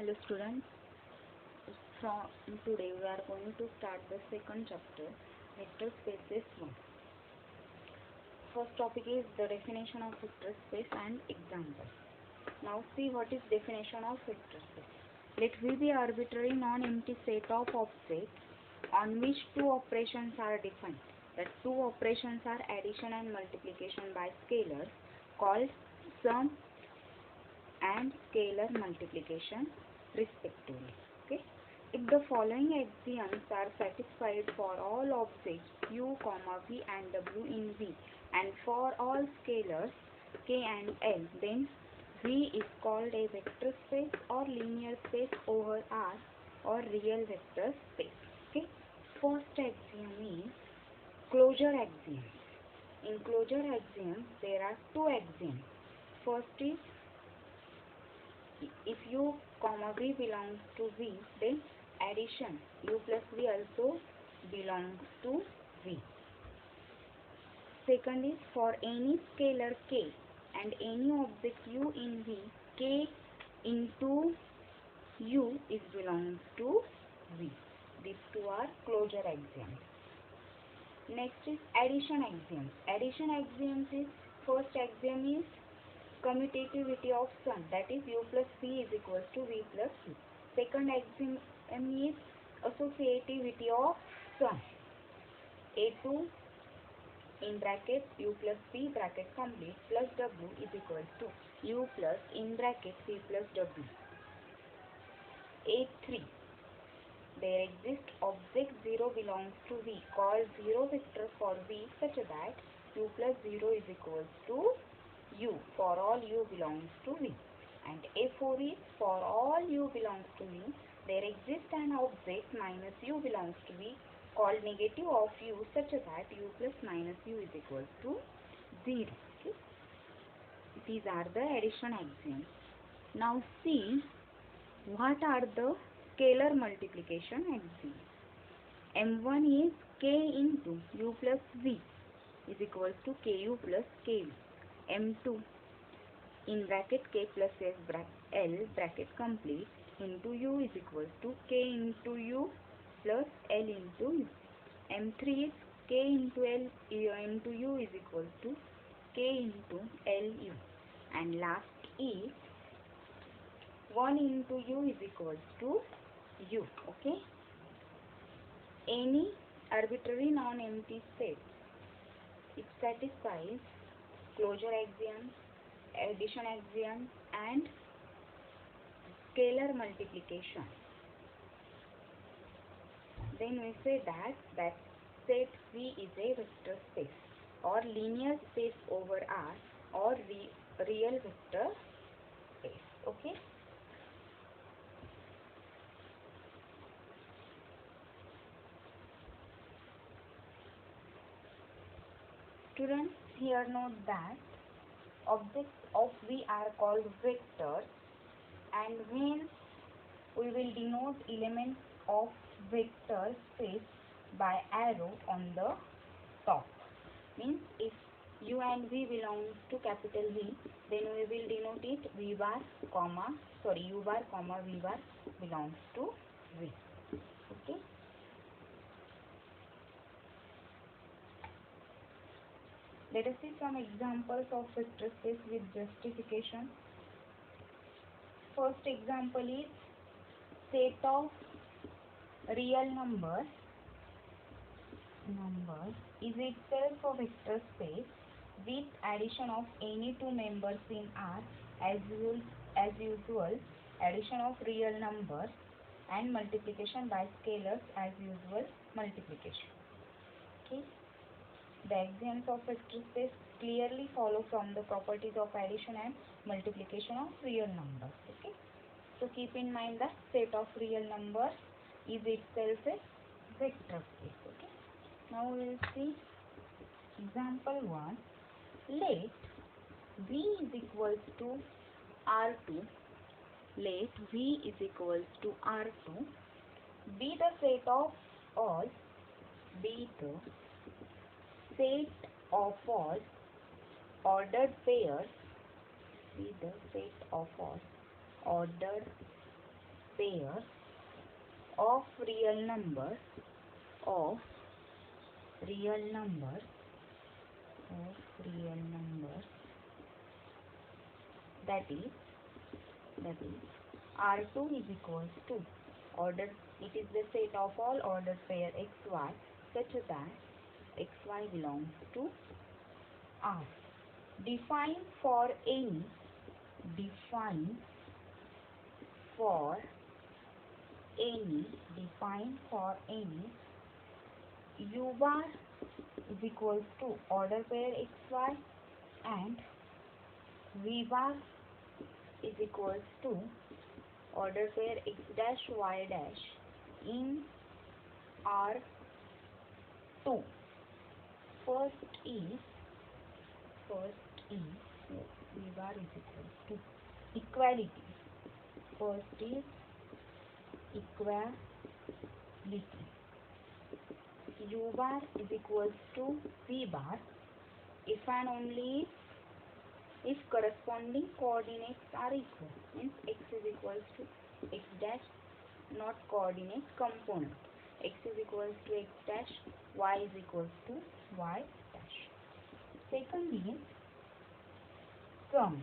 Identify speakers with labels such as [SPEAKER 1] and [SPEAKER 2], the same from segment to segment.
[SPEAKER 1] Hello students, from today we are going to start the second chapter, vector spaces 1. First topic is the definition of vector space and example. Now see what is definition of vector space. Let V be arbitrary non-empty set of objects on which two operations are defined. That two operations are addition and multiplication by scalars called sum and scalar multiplication respectively. Okay. If the following axioms are satisfied for all objects u, v and w in V and for all scalars k and l, then V is called a vector space or linear space over R or real vector space. Okay. First axiom is closure axiom. In closure axiom there are two axioms. First is if u, v belongs to V, then addition u plus v also belongs to V. Second is for any scalar k and any object u in V, k into u is belongs to V. These two are closure axioms. Next is addition axioms. Addition axioms is first axiom is commutativity of sum, that is u plus v is equals to v plus v. Second axiom is associativity of sum, a2 in bracket u plus v bracket complete plus w is equals to u plus in bracket v plus w. A3 there exists object 0 belongs to V called 0 vector for V such that u plus 0 is equals to u for all u belongs to V. And A4 is for all u belongs to V there exists an object minus u belongs to V called negative of u such that u plus minus u is equals to 0. Okay. These are the addition axioms. Now see what are the scalar multiplication axioms. M1 is k into u plus v is equals to ku plus kv. M2 in bracket k plus s l bracket complete into u is equals to k into u plus l into u. M3 is k into l into u is equals to k into lu. And last is 1 into u is equals to u. Okay. Any arbitrary non-empty set, it satisfies closure axiom, addition axiom and scalar multiplication. Then we say that set V is a vector space or linear space over R or real vector space. Okay. Students, here note that objects of V are called vectors and hence we will denote elements of vector space by arrow on the top. Means if u and v belongs to capital V, then we will denote it u bar, v bar belongs to V. Okay. Let us see some examples of vector space with justification. First example is set of real numbers is itself a vector space with addition of any two members in R as usual, addition of real numbers and multiplication by scalars as usual multiplication. Okay. The axioms of vector space clearly follow from the properties of addition and multiplication of real numbers. Okay. So keep in mind that set of real numbers is itself a vector space. Okay. Now we will see example 1. Let V is equals to R2. Let V is equals to R2 be the set of all ordered pairs, be the set of all ordered pairs of real numbers of real numbers that is R2 is equals to order. It is the set of all ordered pair xy such that xy belongs to R. Define for any u bar is equals to order pair xy and v bar is equals to order pair x dash y dash in R2. First is v bar is equals to equality. First is equality. U bar is equals to v bar if and only if corresponding coordinates are equal, means x is equals to x dash, not coordinate, component. X is equals to x dash, y is equals to y dash. Second is sum.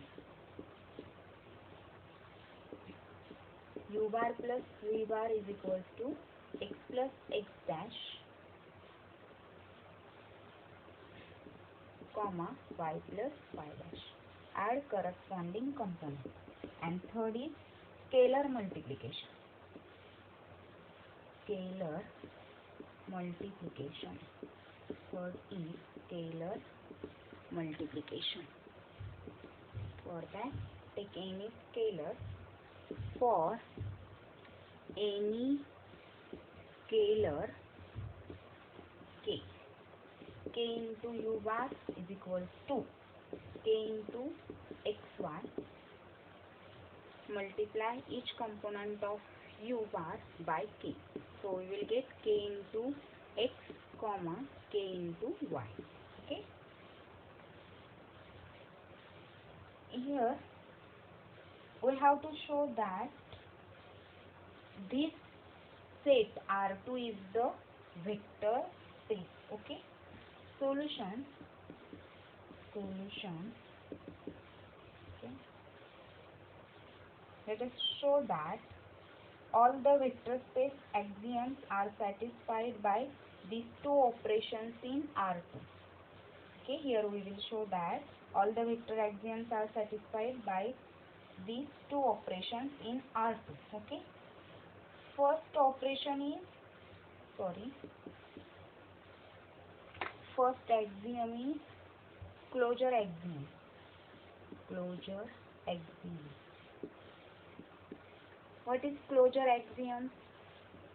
[SPEAKER 1] U bar plus v bar is equals to x plus x dash comma y plus y dash. Add corresponding component. And third is scalar multiplication. Third is scalar multiplication. For that, take any scalar. For any scalar k into u bar is equals to k into xy. Multiply each component of u bar by k. So we will get k into x comma k into y. Okay. Here we have to show that this set R2 is the vector space. Okay. Solution. Okay. Let us show that all the vector space axioms are satisfied by these two operations in R2. Okay, here we will show that all the vector axioms are satisfied by these two operations in R2. Okay. First axiom is closure axiom. What is closure axiom?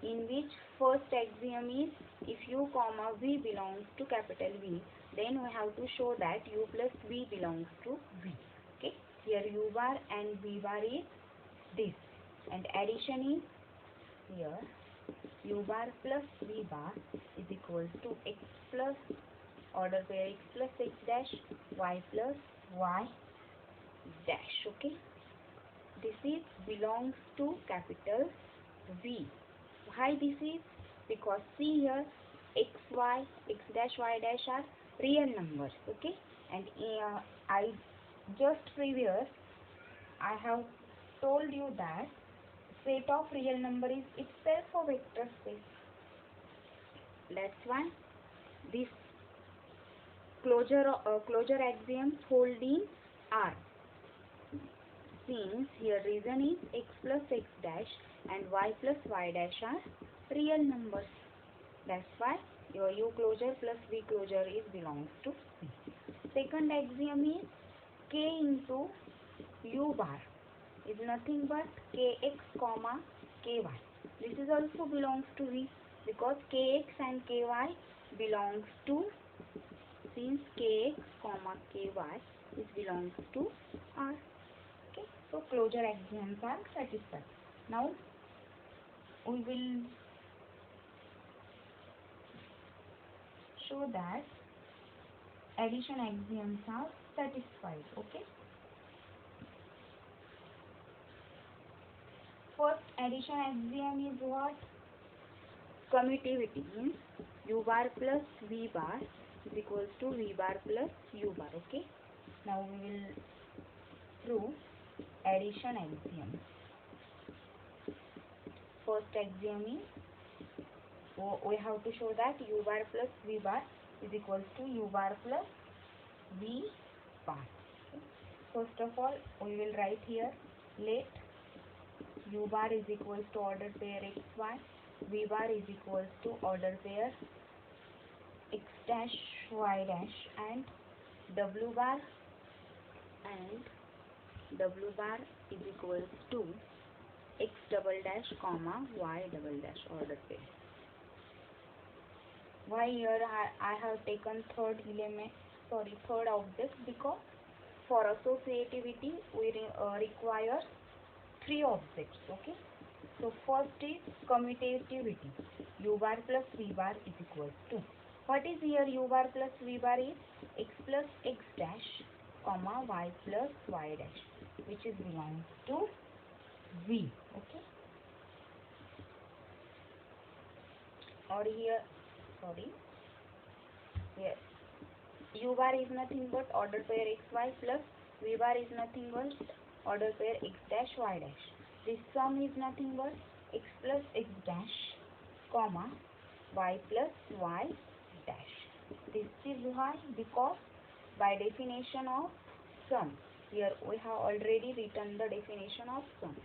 [SPEAKER 1] In which first axiom is if u comma v belongs to capital V, then we have to show that u plus v belongs to V. Okay. Here u bar and v bar is this, and addition is here u bar plus v bar is equals to x plus order pair x plus x dash y plus y dash. Okay. This is belongs to capital V. Why this is? Because see here x, y, x dash, y dash are real numbers. Okay. And I just previous I have told you that set of real number is itself a vector space. That's why this closure axioms hold in R. Since here reason is x plus x dash and y plus y dash are real numbers. That's why your u closure plus v closure is belongs to V. Second axiom is k into u bar is nothing but kx comma ky. This is also belongs to V because kx and ky belongs to, since kx comma ky is belongs to R. Okay, so closure axioms are satisfied. Now we will show that addition axioms are satisfied. Okay. first addition axiom is what? Commutativity means u bar plus v bar is equals to v bar plus u bar. Okay. Now we will prove addition axiom. First axiom is we have to show that u bar plus v bar is equals to u bar plus v bar. Okay. First of all, we will write here, let u bar is equals to order pair xy, v bar is equals to order pair x dash y dash, and w bar is equals to x double dash comma y double dash order pair. Why here I have taken third object? Because for associativity we require three objects. Okay. So first is commutativity. U bar plus v bar is equals to, what is here? U bar plus v bar is x plus x dash comma y plus y dash, which is belongs to v. Okay. Or here, here u bar is nothing but order pair xy plus v bar is nothing but order pair x dash y dash. This sum is nothing but x plus x dash comma y plus y dash. This is why, because by definition of sum, here we have already written the definition of sum.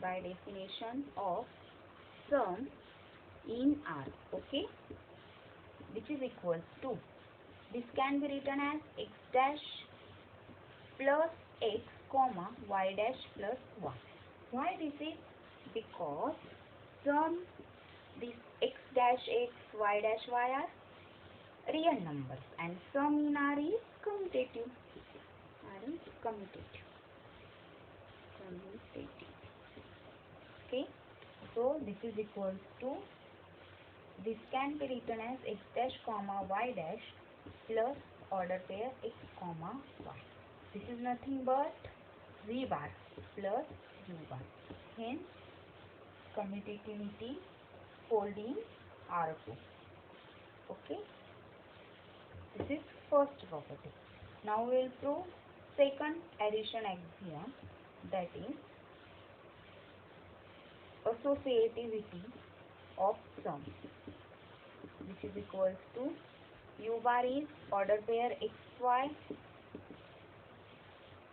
[SPEAKER 1] By definition of sum in R, okay, which is equals to, this can be written as x dash plus x comma y dash plus y. Why this is? Because sum, this x dash x, y dash y are real numbers, and sum in R is commutative. Okay, so this is equals to, this can be written as x dash comma y dash plus order pair x comma y. This is nothing but v bar plus u bar. Hence commutativity folding R2. Okay. This is first property. Now we will prove second addition axiom, that is associativity of sum, which is equals to u bar is order pair xy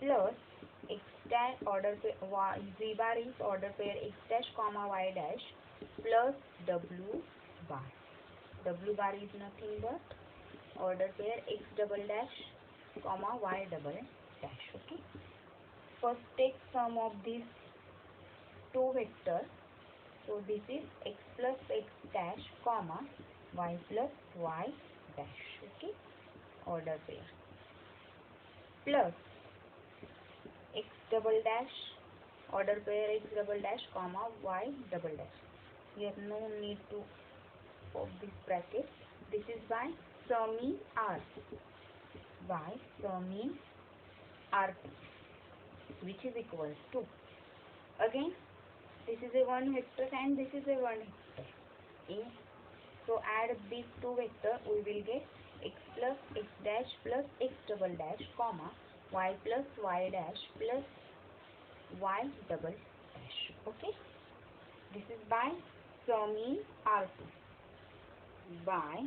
[SPEAKER 1] plus x dash order pair y, v bar is order pair x dash comma y dash plus w bar. W bar is nothing but order pair x double dash comma y double dash. Okay. First take sum of these two vectors. So this is x plus x dash comma y plus y dash. Okay. Order pair plus x double dash order pair x double dash comma y double dash. Here no need to of this bracket. This is by sum in R. By sum in R2, which is equals to, again this is a one vector and this is a one vector. Okay. So add these two vectors, we will get x plus x dash plus x double dash comma y plus y dash plus y double dash. Okay. This is by sum in R2. By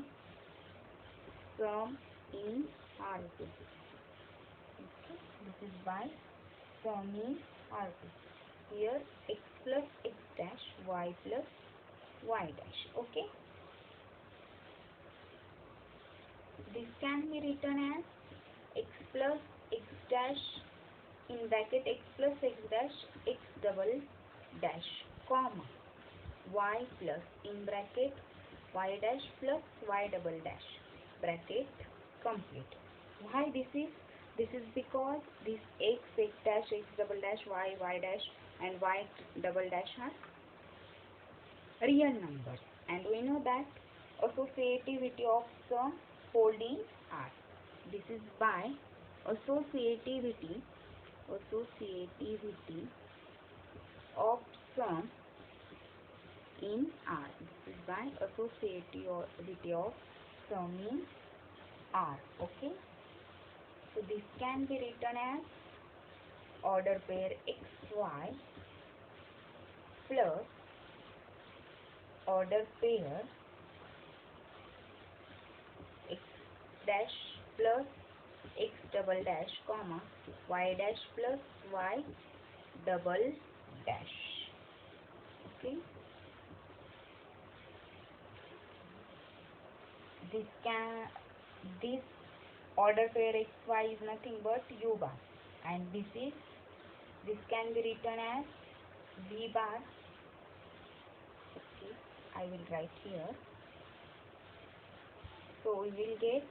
[SPEAKER 1] sum in R2. Okay. This is by sum in R2. Here x plus x dash y plus y dash. Okay. This can be written as x plus x dash in bracket x plus x dash x double dash comma y plus in bracket y dash plus y double dash bracket complete. Why this is? This is because this x, x dash, x double dash, y, y dash and y double dash are real numbers, and we know that associativity of sum holding R. This is by associativity of sum in R. This is by associativity of sum in R. Okay. So this can be written as order pair xy plus order pair x dash plus x double dash comma y dash plus y double dash. Okay. This order pair xy is nothing but u bar, and this can be written as v bar. Okay, I will write here. So we will get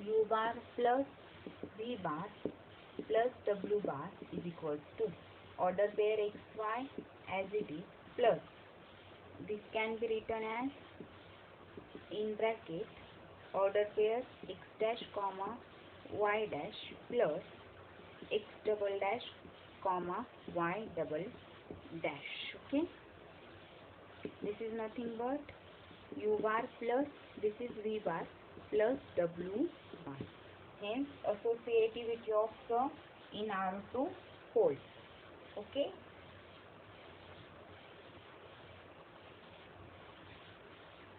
[SPEAKER 1] u bar plus v bar plus w bar is equals to order pair xy as it is plus this can be written as in bracket order pair x dash comma y dash plus x double dash comma y double dash. Okay, this is nothing but u bar plus this is v bar plus w bar. Hence associativity of sum in R2 holds. Okay.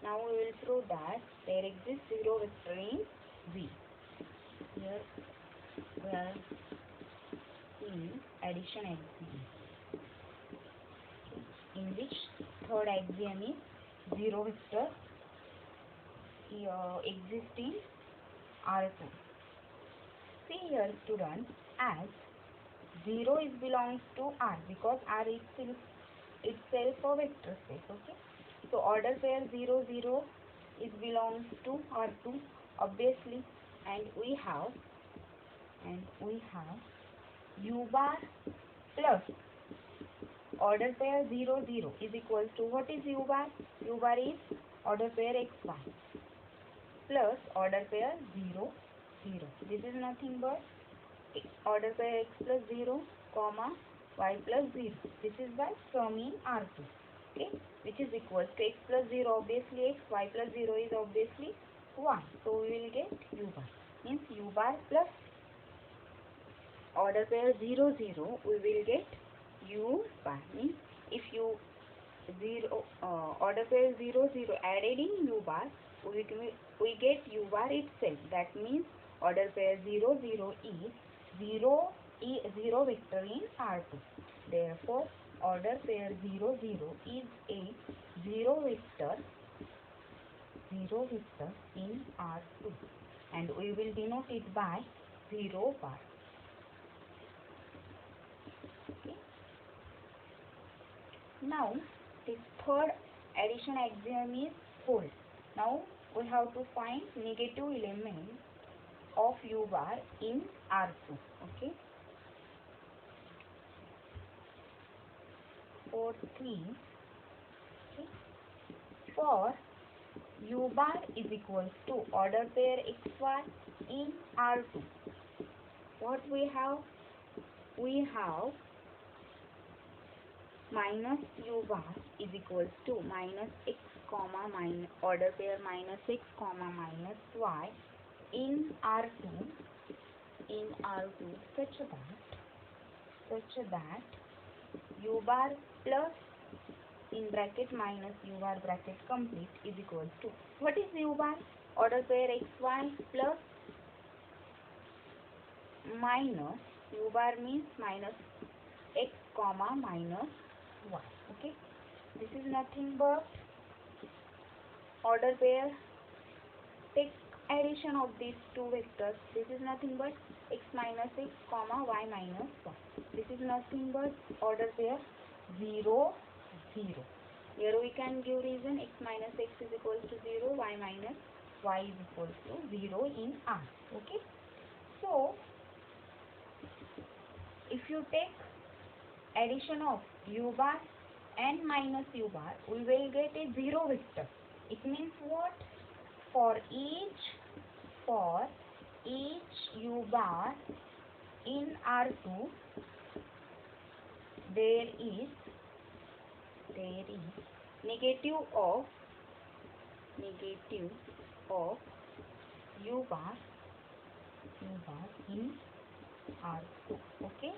[SPEAKER 1] Now we will prove that there exists zero vector in V. Here we are seeing addition axiom, in which third axiom is zero vector exists in R2. See here students, as 0 is belongs to R because R is itself a vector space. Okay. So order pair 0 0 is belongs to R2 obviously, and we have u bar plus order pair 0 0 is equals to, what is u bar? U bar is order pair xy plus order pair 0 0. This is nothing but order pair x plus 0 comma y plus 0. This is by sum in R2. Okay, which is equals to x plus 0 obviously x, y plus 0 is obviously y. So we will get u bar, means u bar plus order pair 0 0 we will get u bar, means if you order pair 0 0 added in u bar, we get u bar itself. That means order pair 0 0 is 0 vector in R2. Therefore order pair 0 0 is a zero vector in R2, and we will denote it by 0 bar. Okay. Now this third addition axiom is hold. Now we have to find negative element of u bar in R2. Okay. For 3, okay, for u bar is equals to order pair xy in R2, what we have? We have minus u bar is equals to minus x comma minus order pair minus x comma minus y in R2 such that u bar plus in bracket minus u bar bracket complete is equals to, what is u bar? Order pair xy plus minus u bar means minus x comma minus y. Okay, this is nothing but order pair. Take addition of these two vectors. This is nothing but x minus x comma y minus y. This is nothing but order pair 0 0. Here we can give reason x minus x is equals to 0, y minus y is equals to 0 in R. Okay. So if you take addition of u bar and minus u bar, we will get a zero vector. It means what? For each u bar in R2, there is there is negative of u bar in R2. Okay,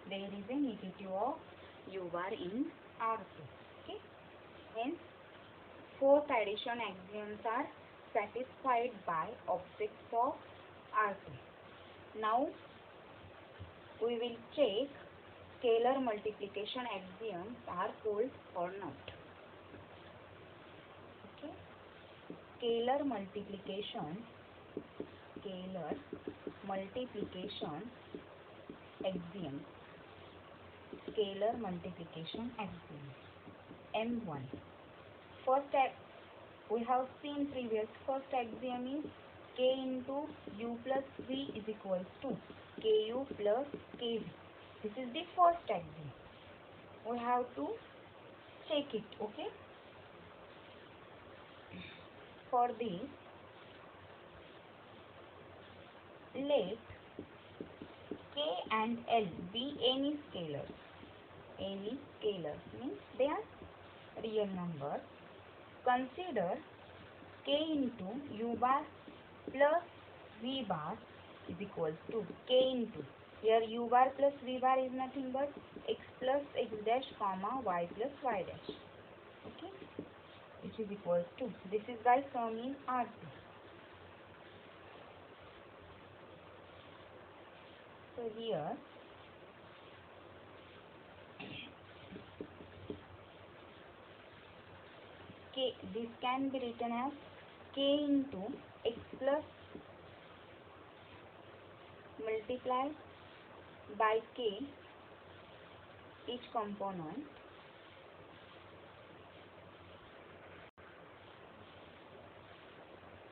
[SPEAKER 1] there is a negative of u bar in R2. Okay, hence fourth addition axioms are satisfied by objects of R2. Now we will check scalar multiplication axioms are hold or not. Okay, scalar multiplication axiom. Scalar multiplication axiom. M1. We have seen previous. First axiom is k into u plus v is equals to ku plus kv. This is the first axiom. We have to check it. Okay. For this, let k and l be any scalars. Any scalars means they are real numbers. Consider k into u bar plus v bar is equals to k into, here u bar plus v bar is nothing but x plus x dash comma y plus y dash. Okay, which is equals to, this is by sum in R2. So here k, this can be written as k into x plus multiplied by k each component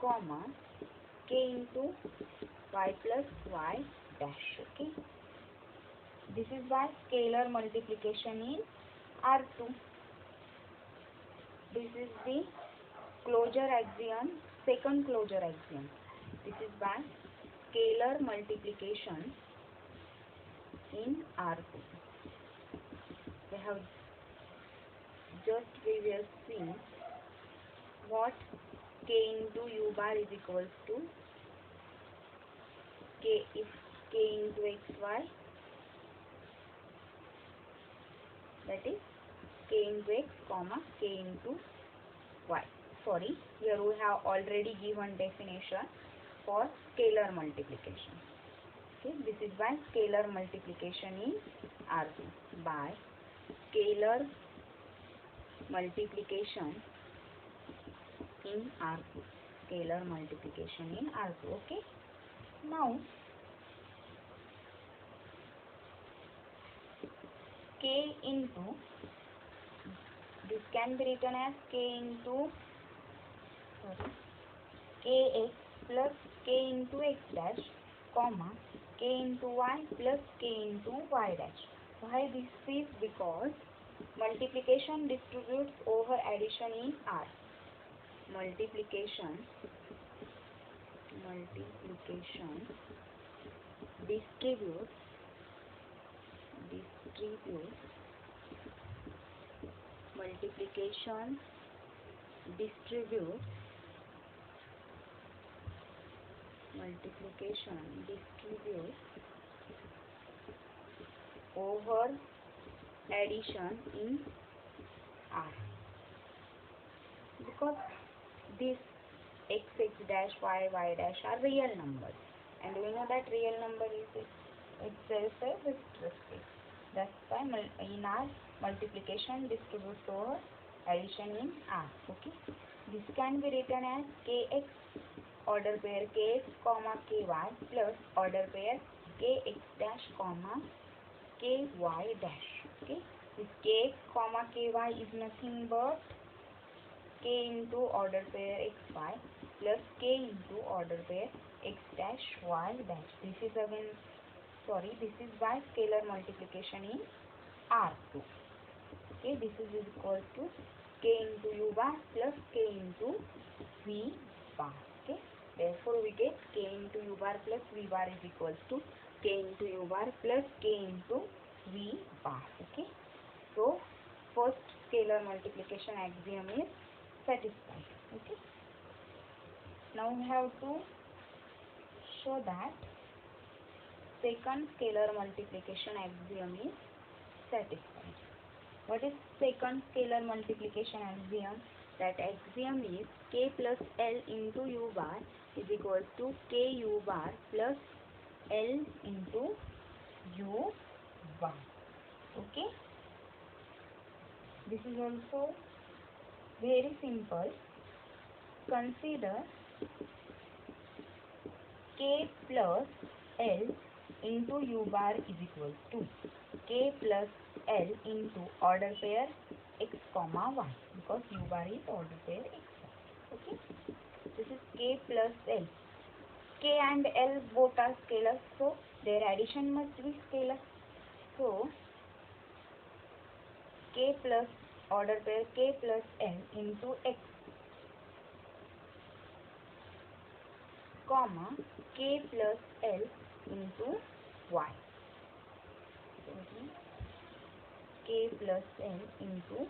[SPEAKER 1] comma k into y plus y dash. Okay, this is by scalar multiplication in R2. This is the closure axiom, second closure axiom. This is by scalar multiplication in R2. We have just previously seen what k into u bar is equals to k, if k into xy, that is k into x comma k into y. Sorry, here we have already given definition for scalar multiplication. Okay, this is by scalar multiplication in R2. By scalar multiplication in R2. Scalar multiplication in R2. Okay, now k into, this can be written as k into kx plus k into x dash comma k into y plus k into y dash. Why this is? Because multiplication distributes over addition in R. Multiplication distributes multiplication distributes over addition in R, because this x dash y dash are real numbers, and we know that real number is itself a vector space. That's why in R multiplication distributes over addition in R. Okay, this can be written as kx order pair kx comma ky plus order pair kx dash comma ky dash. Okay, this kx comma ky is nothing but k into order pair xy plus k into order pair x dash y dash. This is again, this is by scalar multiplication in R2. Okay, this is equal to k into u bar plus k into v bar. Okay, therefore we get k into u bar plus v bar is equals to k into u bar plus k into v bar. Okay, so first scalar multiplication axiom is satisfied. Okay. Now we have to show that second scalar multiplication axiom is satisfied. What is second scalar multiplication axiom? That axiom is k plus l into u bar is equals to k u bar plus l into u bar. Okay. This is also very simple. Consider k plus l into u bar is equals to k plus l into order pair x comma y, because u bar is order pair x. Okay. This is k plus l. K and l both are scalars, so their addition must be scalar. So k plus order pair k plus l into x comma k plus l into y. K plus l into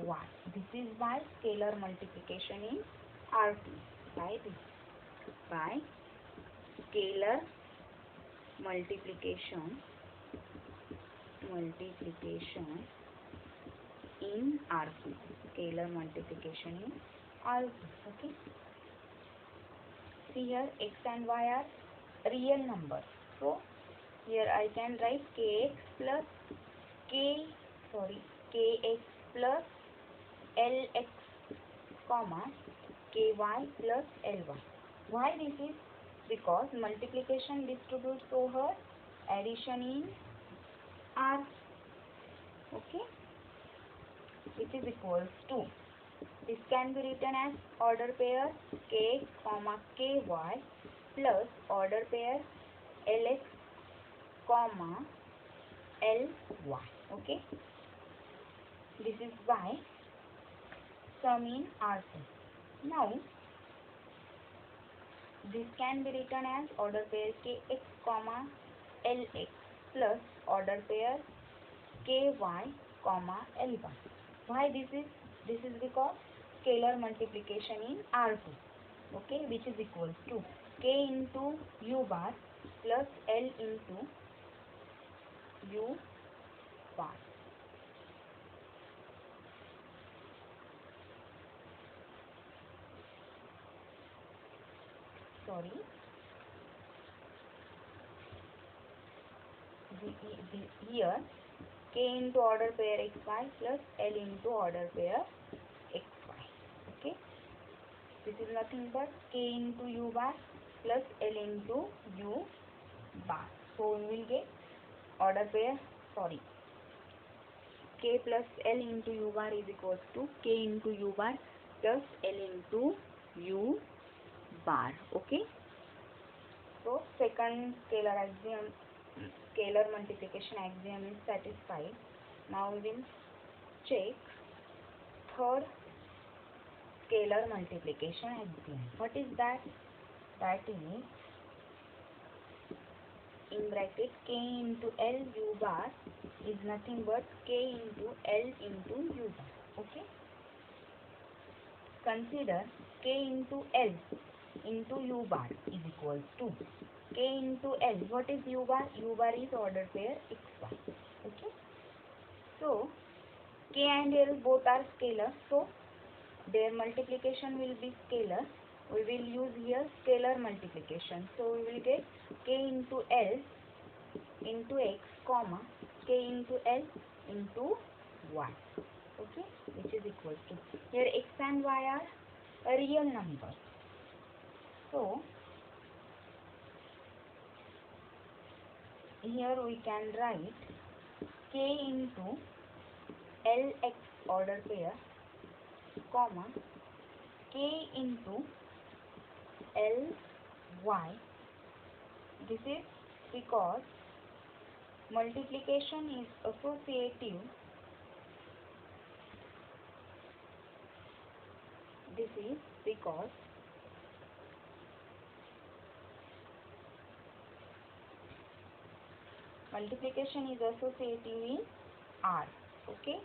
[SPEAKER 1] y. This is by scalar multiplication in R2. By this. By scalar multiplication in R2. Scalar multiplication in R2. Okay. See here, x and y are real numbers. So here I can write kx plus kx plus lx comma ky plus ly. Why this is? Because multiplication distributes over addition in R. Okay. Which is equals to, this can be written as order pair kx comma ky plus order pair lx comma ly. Okay. This is by sum in R2. Now this can be written as order pair kx comma lx plus order pair ky comma ly. Why this is? This is because scalar multiplication in R2. Okay, which is equals to k into u bar plus l into u bar. Sorry. Here k into order pair xy plus l into order pair xy. Okay. This is nothing but k into u bar plus l into u bar. So we will get order pair, k plus l into u bar is equals to k into u bar plus l into u bar. Okay. So second scalar multiplication axiom is satisfied. Now we will check third scalar multiplication axiom. What is that? That is in bracket k into l u bar is nothing but k into l into u bar. Okay. Consider k into l into u bar is equals to k into l. What is u bar? U bar is order pair xy. Okay. So k and l both are scalar, so their multiplication will be scalar. We will use here scalar multiplication. So we will get k into l into x comma k into l into y. Okay, which is equal to, here x and y are a real number. So here we can write k into lx order pair comma k into ly. This is because multiplication is associative. This is because multiplication is associative in R. Okay.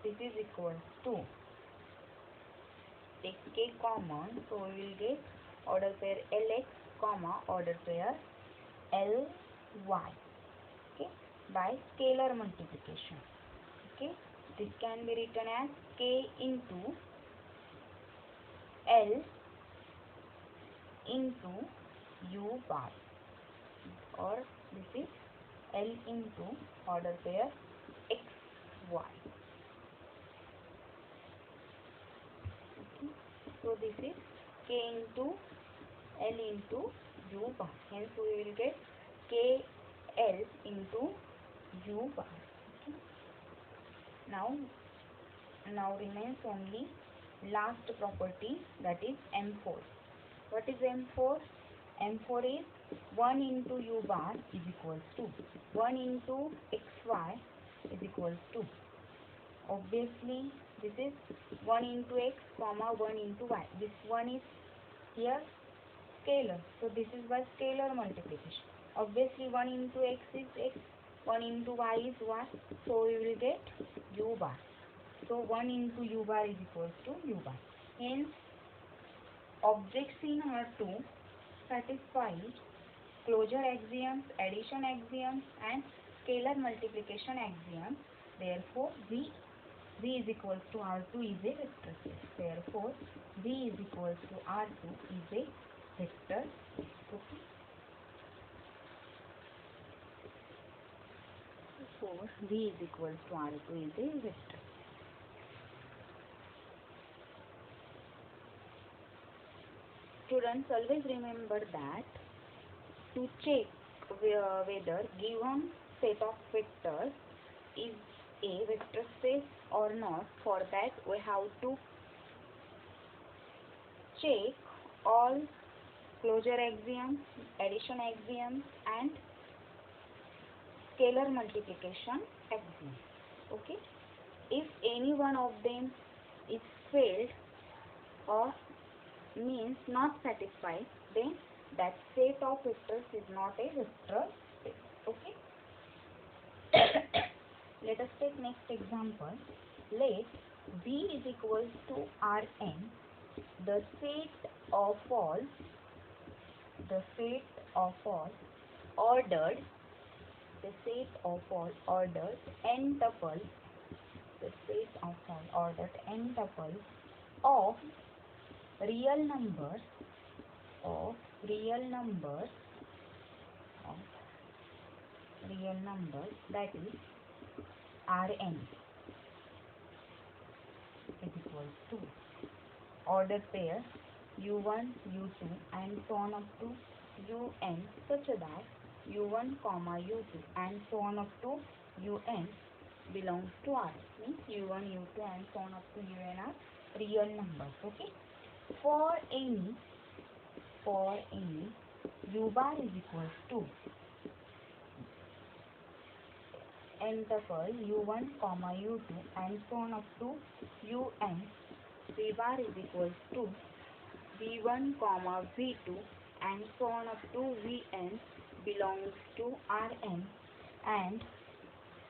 [SPEAKER 1] this is equals to, take k common, so we will get order pair Lx comma order pair Ly, okay, by scalar multiplication. Okay, this can be written as k into L into u bar, or this is L into order pair x y. Okay. So this is k into L into u bar. Hence we will get k L into u bar. Okay. Now remains only last property, that is M4. What is M4? M4 is 1 into u bar is equals to 1 into xy is equals to, obviously this is 1 into x comma 1 into y. This one is here scalar, so this is by scalar multiplication. Obviously 1 into x is x, 1 into y is y, so we will get u bar. So 1 into u bar is equals to u bar. Hence objects in R2 satisfy closure axioms, addition axioms and scalar multiplication axioms. Therefore V is equals to R2 is a vector space. Therefore V is equals to R2 is a vector space. Okay. Therefore V is equals to R2 is a vector space. Students, always remember that to check whether given set of vectors is a vector space or not, for that we have to check all closure axioms, addition axioms and scalar multiplication axioms. Okay, if any one of them is failed or means not satisfied, then that set of vectors is not a vector space. Okay. Let us take next example. Let V is equals to Rn, the set of all ordered n tuples, the set of all ordered n tuples of real numbers that is Rn is equals to order pair u1, u2 and so on up to un, such that u1, u2 and so on up to un belongs to Rn. Means u1, u2 and so on up to un are real numbers. Okay. For any u bar is equals to n tuple u1, u2 and so on up to un, v bar is equals to v1, v2 and so on up to vn belongs to Rn, and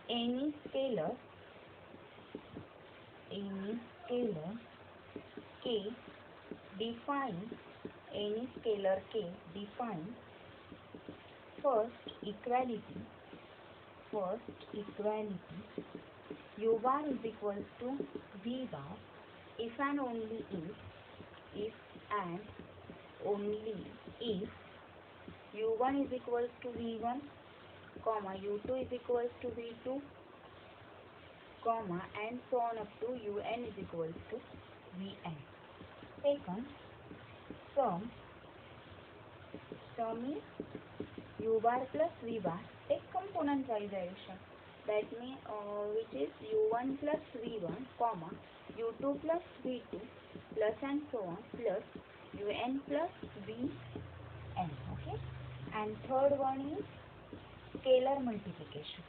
[SPEAKER 1] any scalar k define first equality u bar is equals to v bar if and only if u1 is equals to v1, u2 is equals to v2, and so on up to un is equals to vn. Second, sum is u bar plus v bar. Take component wise addition, that means which is u1 plus v1, u2 plus v2 plus and so on plus un plus vn. Okay. And third one is scalar multiplication.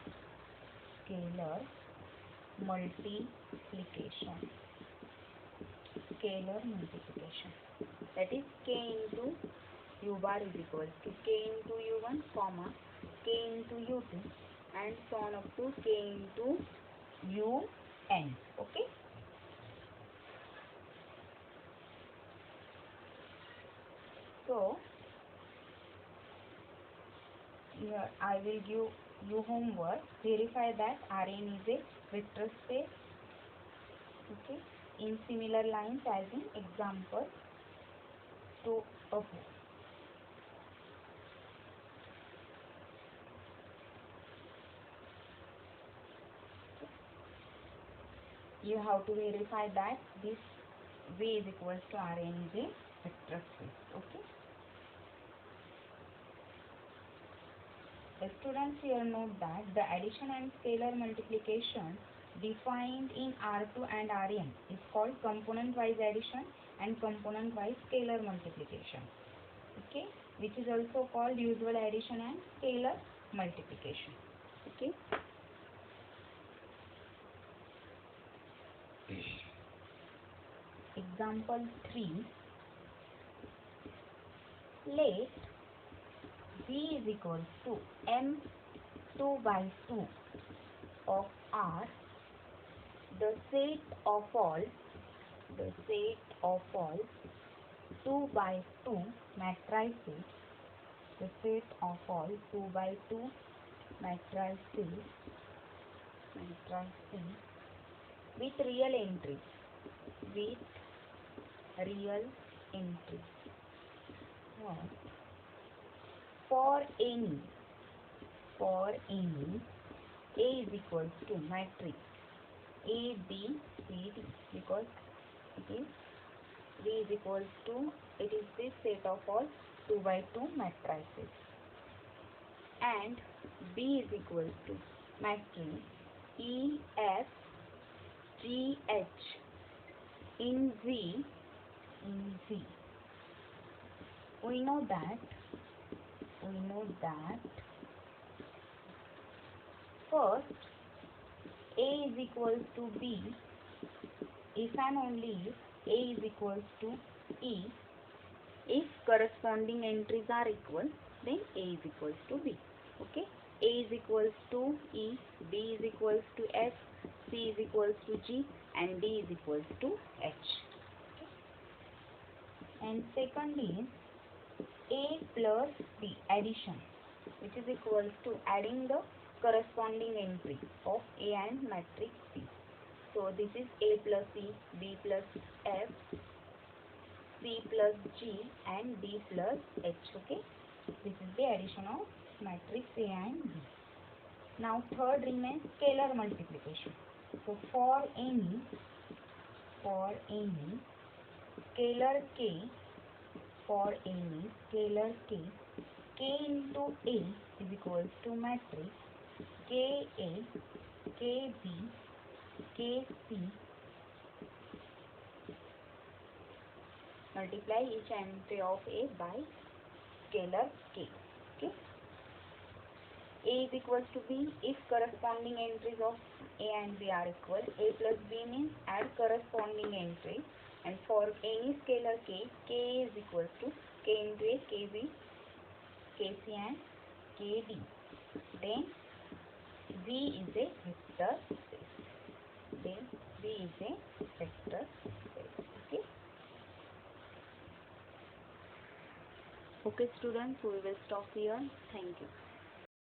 [SPEAKER 1] That is k into u bar is equals to k into u1, k into u2 and so on up to k into un. n. Okay. So here I will give you homework. Verify that Rn is a vector space. Okay. In similar lines as in example to above. You have to verify that this V is equals to Rn is a vector space. Okay. The students here note that the addition and scalar multiplication defined in R2 and Rn is called component-wise addition and component-wise scalar multiplication. Okay, which is also called usual addition and scalar multiplication. Okay. Example 3. Let V is equals to M2 by 2 of R, the set of all 2 by 2 matrices, the set of all 2 by 2 matrices with real entries, for any A is equals to matrix A, B, C, D, because it is V is equals to, it is this set of all 2 by 2 matrices, and B is equals to matrix E, F, G, H in Z. We know that first A is equals to B if and only if A is equals to E. If corresponding entries are equal, then A is equals to B. Okay, A is equals to E, B is equals to F, C is equals to G, and D is equals to H. Okay. And second is A plus B addition, which is equals to adding the corresponding entry of A and matrix C. So this is A plus C, B plus F, C plus G, and D plus H. Okay, this is the addition of matrix A and B. Now third remains scalar multiplication. So for any scalar k, k into A is equals to matrix KA, KB, KC. Multiply each entry of A by scalar k. Okay. A is equals to B if corresponding entries of A and B are equal. A plus B means add corresponding entry, and for any scalar k is equals to k into A, KB, KC, and KD. Then V is a vector space. Okay. Okay, students, we will stop here. Thank you.